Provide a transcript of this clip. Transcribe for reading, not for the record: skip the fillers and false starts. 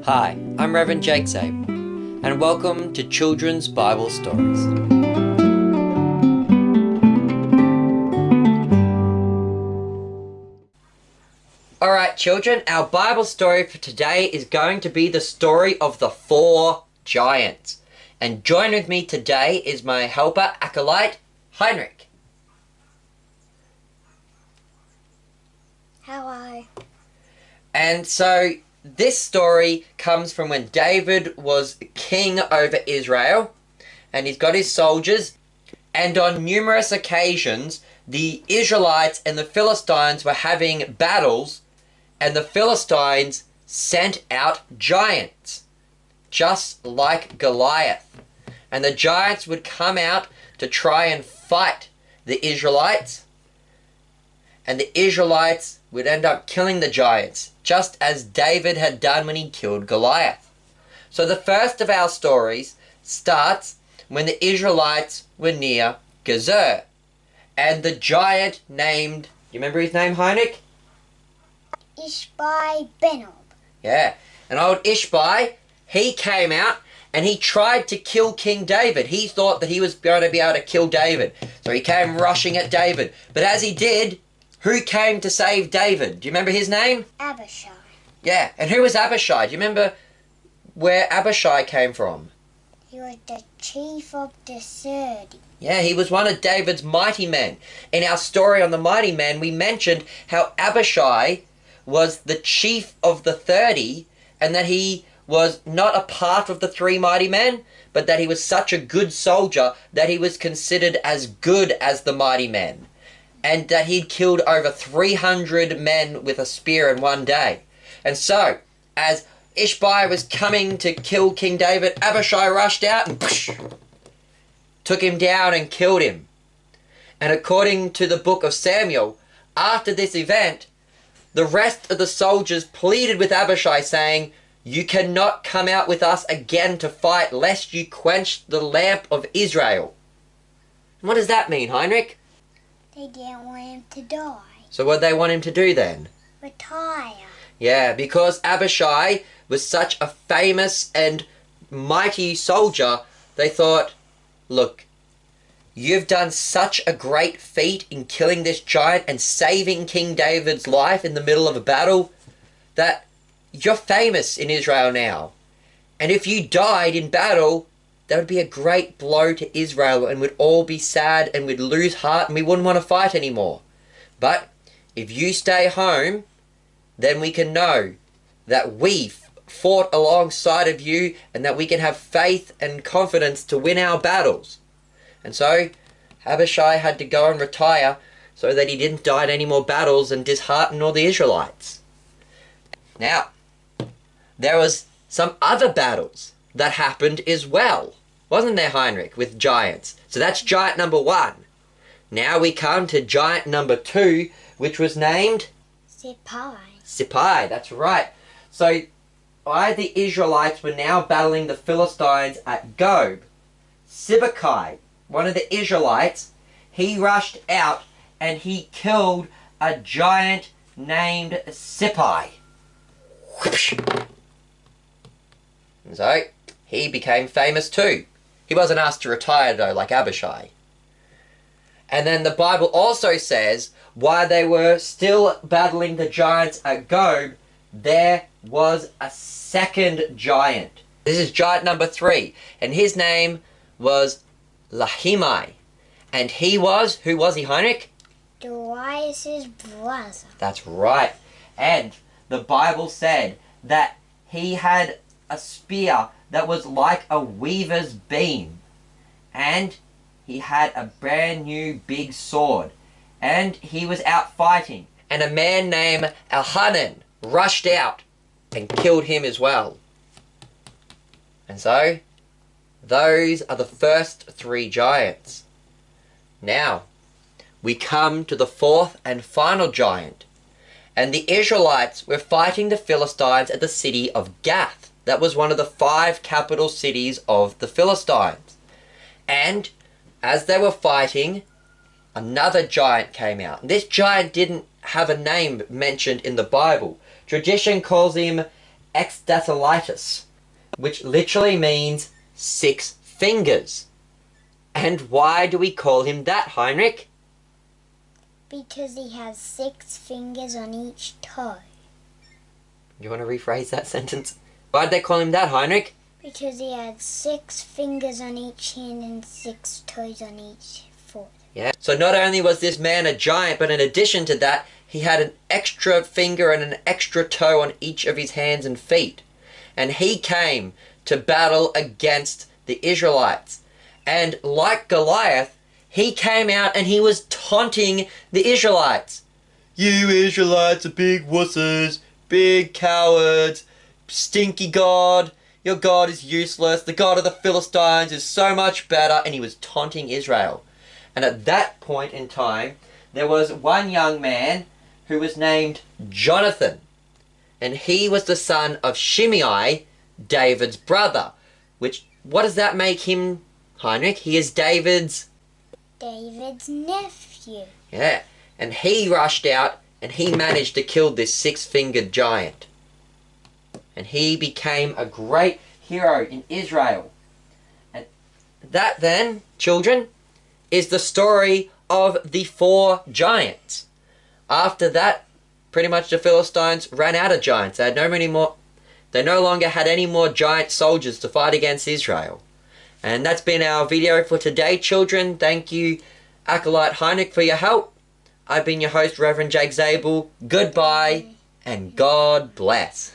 Hi, I'm Reverend Jake Sabe, and welcome to Children's Bible Stories. Alright children, our Bible story for today is going to be the story of the 4 giants. And join with me today is my helper, acolyte, Heinrich. Hello. And so this story comes from when David was king over Israel, and he's got his soldiers, and on numerous occasions the Israelites and the Philistines were having battles, and the Philistines sent out giants, just like Goliath. And the giants would come out to try and fight the Israelites, and the Israelites would end up killing the giants, just as David had done when he killed Goliath. So the first of our stories starts when the Israelites were near Gezer, and the giant named, do you remember his name, Heinrich? Ishbai Benob. Yeah, and old Ishbai, he came out and he tried to kill King David. He thought that he was going to be able to kill David, so he came rushing at David. But as he did, who came to save David? Do you remember his name? Abishai. Yeah, and who was Abishai? Do you remember where Abishai came from? He was the chief of the 30. Yeah, he was one of David's mighty men. In our story on the mighty men, we mentioned how Abishai was the chief of the 30, and that he was not a part of the 3 mighty men, but that he was such a good soldier that he was considered as good as the mighty men, and that he'd killed over 300 men with a spear in one day. And so, as Ishbai was coming to kill King David, Abishai rushed out and took him down and killed him. And according to the book of Samuel, after this event, the rest of the soldiers pleaded with Abishai, saying, "You cannot come out with us again to fight, lest you quench the lamp of Israel." And what does that mean, Heinrich? They didn't want him to die. So what did they want him to do then? Retire. Yeah, because Abishai was such a famous and mighty soldier, they thought, look, you've done such a great feat in killing this giant and saving King David's life in the middle of a battle, that you're famous in Israel now. And if you died in battle, that would be a great blow to Israel, and we'd all be sad and we'd lose heart and we wouldn't want to fight anymore. But if you stay home, then we can know that we fought alongside of you and that we can have faith and confidence to win our battles. And so Abishai had to go and retire so that he didn't die in any more battles and dishearten all the Israelites. Now, there was some other battles that happened as well, wasn't there, Heinrich, with giants? So that's giant number 1. Now we come to giant number 2, which was named Sippai, that's right. So the Israelites were now battling the Philistines at Gob. Sibbekai, one of the Israelites, he rushed out and he killed a giant named Sippai. And so he became famous too. He wasn't asked to retire though, like Abishai. And then the Bible also says, while they were still battling the giants at Gob, there was a second giant. This is giant number 3, and his name was Lahimai. And he was, who was he, Heinrich? Darius' brother. That's right. And the Bible said that he had a spear that was like a weaver's beam. And he had a brand new big sword. And he was out fighting. And a man named Elhanan rushed out and killed him as well. And so, those are the first 3 giants. Now, we come to the 4th and final giant. And the Israelites were fighting the Philistines at the city of Gath. That was one of the 5 capital cities of the Philistines. And as they were fighting, another giant came out. This giant didn't have a name mentioned in the Bible. Tradition calls him exdathalitis, which literally means 6 fingers. And why do we call him that, Heinrich? Because he has 6 fingers on each toe. You want to rephrase that sentence? Why did they call him that, Heinrich? Because he had 6 fingers on each hand and 6 toes on each foot. Yeah. So not only was this man a giant, but in addition to that, he had an extra finger and an extra toe on each of his hands and feet. And he came to battle against the Israelites. And like Goliath, he came out and he was taunting the Israelites. You Israelites are big wusses, big cowards, stinky God. Your God is useless. The God of the Philistines is so much better. And he was taunting Israel. And at that point in time, there was one young man who was named Jonathan. And he was the son of Shimei, David's brother. What does that make him, Heinrich? He is David's nephew. Yeah. And he rushed out and he managed to kill this 6-fingered giant. And he became a great hero in Israel. And that then, children, is the story of the 4 giants. After that, pretty much the Philistines ran out of giants. They no longer had any more giant soldiers to fight against Israel. And that's been our video for today, children. Thank you, Acolyte Heinrich, for your help. I've been your host, Reverend Jake Zabel. Goodbye, and God bless.